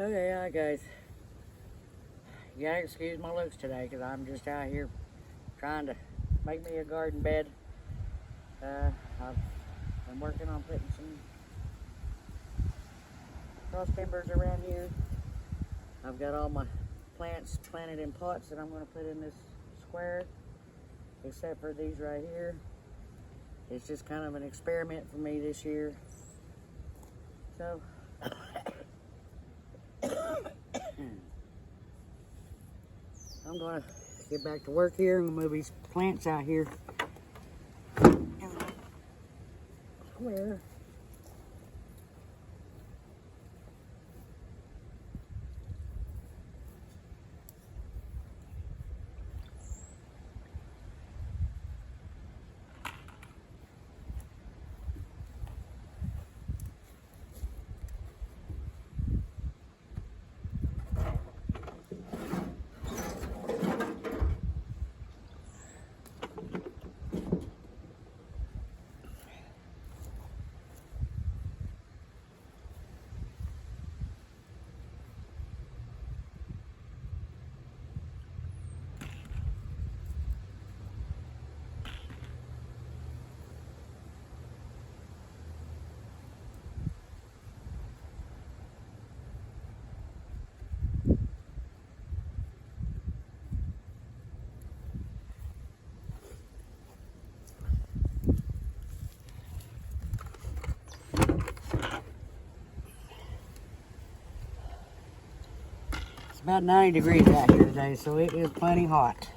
Okay, yeah, guys. You gotta excuse my looks today because I'm just out here trying to make me a garden bed. I'm working on putting some cross timbers around here. I've got all my plants planted in pots that I'm going to put in this square, except for these right here. It's just kind of an experiment for me this year. So, I'm going to get back to work here. I'm going to move these plants out here. Square. It's about 90 degrees out here today, so it is plenty hot.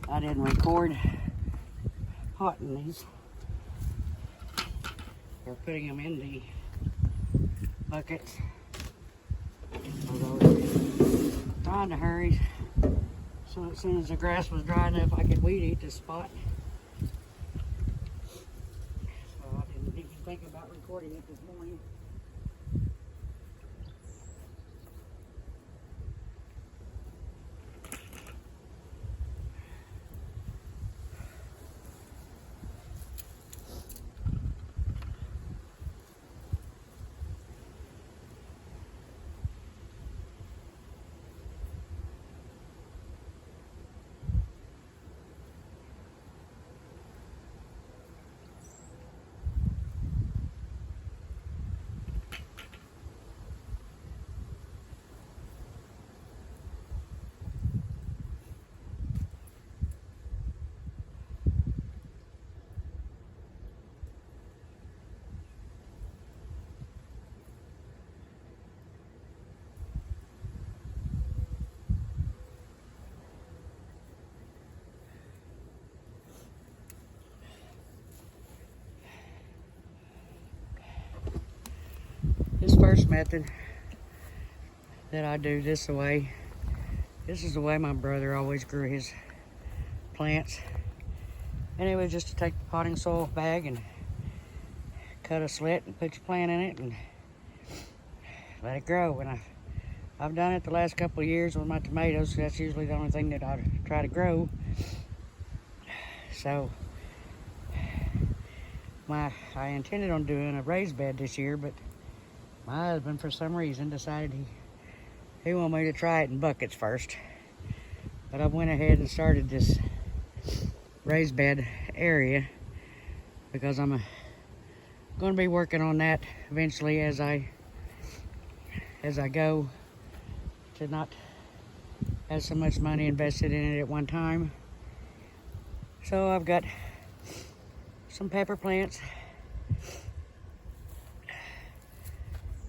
I didn't record potting these or putting them in the buckets. I was trying to hurry, so as soon as the grass was dry enough, I could weed eat this spot. So I didn't even think about recording it this morning. This first method that I do this is the way my brother always grew his plants. And it was just to take the potting soil bag and cut a slit and put your plant in it and let it grow. And I've done it the last couple of years with my tomatoes. That's usually the only thing that I try to grow. So I intended on doing a raised bed this year, but my husband, for some reason, decided he wanted me to try it in buckets first. But I went ahead and started this raised bed area because I'm going to be working on that eventually as I go, to not have so much money invested in it at one time. So I've got some pepper plants.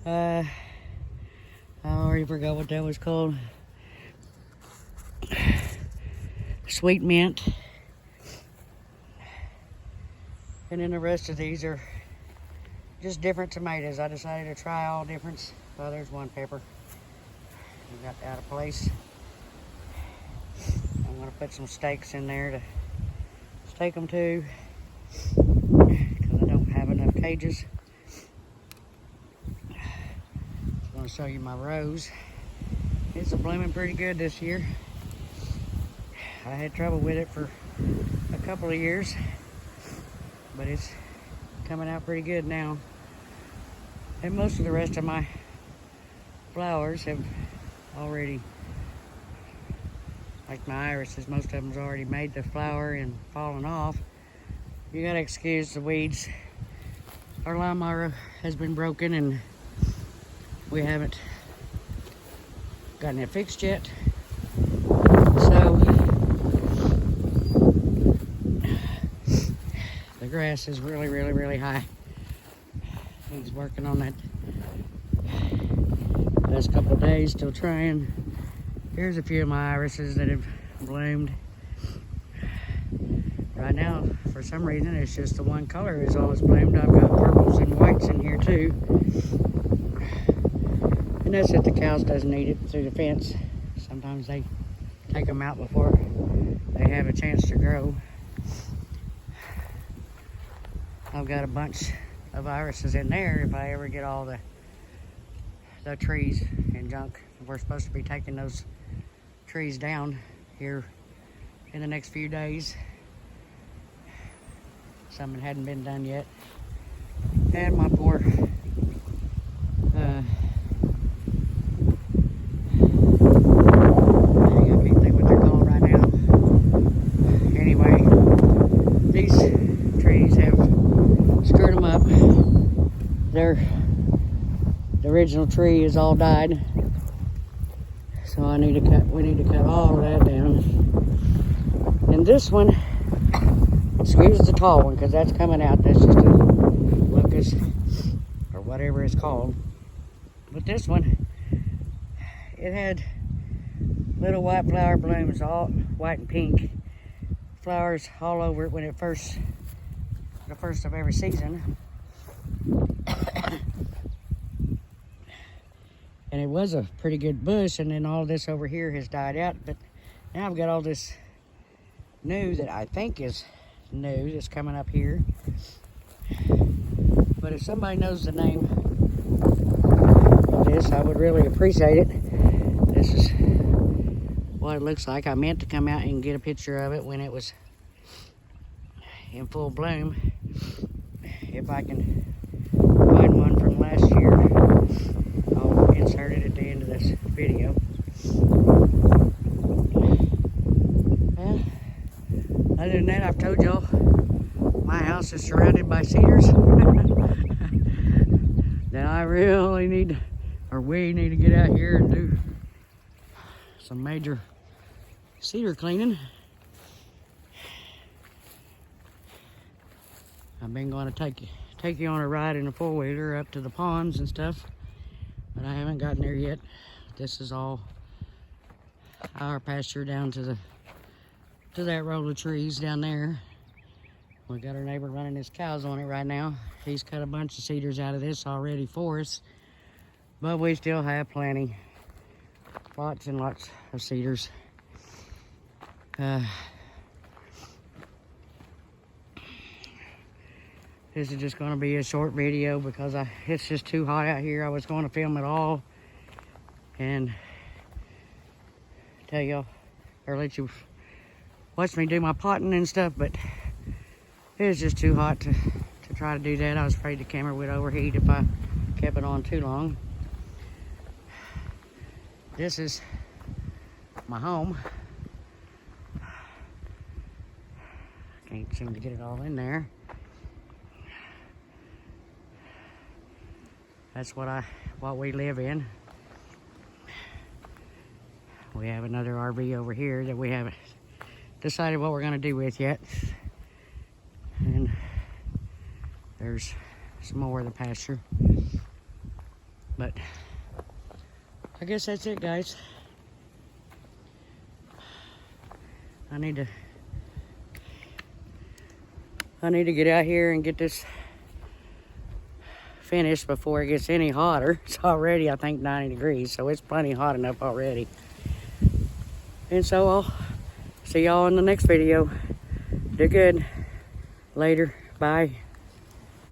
I already forgot what that was called. Sweet mint. And then the rest of these are just different tomatoes. I decided to try all different. Oh, there's one pepper. I got out of place. I'm going to put some stakes in there to stake them to, because I don't have enough cages. I'm going to show you my rose. It's blooming pretty good this year. I had trouble with it for a couple of years, but it's coming out pretty good now. And most of the rest of my flowers have already, like my irises, most of them's already made the flower and fallen off. You gotta excuse the weeds. Our lawnmower has been broken and we haven't gotten it fixed yet. So the grass is really high. He's working on that last couple of days, still trying. Here's a few of my irises that have bloomed. Right now, for some reason, it's just the one color is all it's bloomed. I've got purples and whites in here too. And that's if the cows doesn't eat it through the fence. Sometimes they take them out before they have a chance to grow. I've got a bunch of irises in there if I ever get all the trees and junk. We're supposed to be taking those trees down here in the next few days. Some hadn't been done yet. And my poor I can't think what they're called right now. Anyway, these trees have screwed them up. The original tree is all died. So we need to cut all of that down. And this one, excuse the tall one, because that's coming out. That's just a locust or whatever it's called. But this one, it had little white flower blooms, all white and pink flowers all over it when it first, the first of every season. And it was a pretty good bush, and then all this over here has died out. But now I've got all this new that I think is new that's coming up here. But if somebody knows the name of this, I would really appreciate it. This is what it looks like. I meant to come out and get a picture of it when it was in full bloom. If I can find one from last year, I'll insert it at the end of this video. Well, other than that, I've told y'all my house is surrounded by cedars. That I really need, or we need to get out here and do some major cedar cleaning. I've been going to take you on a ride in a four-wheeler up to the ponds and stuff, but I haven't gotten there yet. This is all our pasture down to that row of trees down there. We got our neighbor running his cows on it right now. He's cut a bunch of cedars out of this already for us, but we still have plenty, lots and lots of cedars. This is just going to be a short video because it's just too hot out here. I was going to film it all and tell y'all, or let you watch me do my potting and stuff, but it was just too hot to try to do that. I was afraid the camera would overheat if I kept it on too long. This is my home. Can't seem to get it all in there. That's what we live in. We have another RV over here that we haven't decided what we're going to do with yet. And there's some more of the pasture. But I guess that's it, guys. I need to get out here and get this finished before it gets any hotter. It's already, I think, 90 degrees, so it's plenty hot enough already. And so I'll see y'all in the next video. Do good. Later. Bye.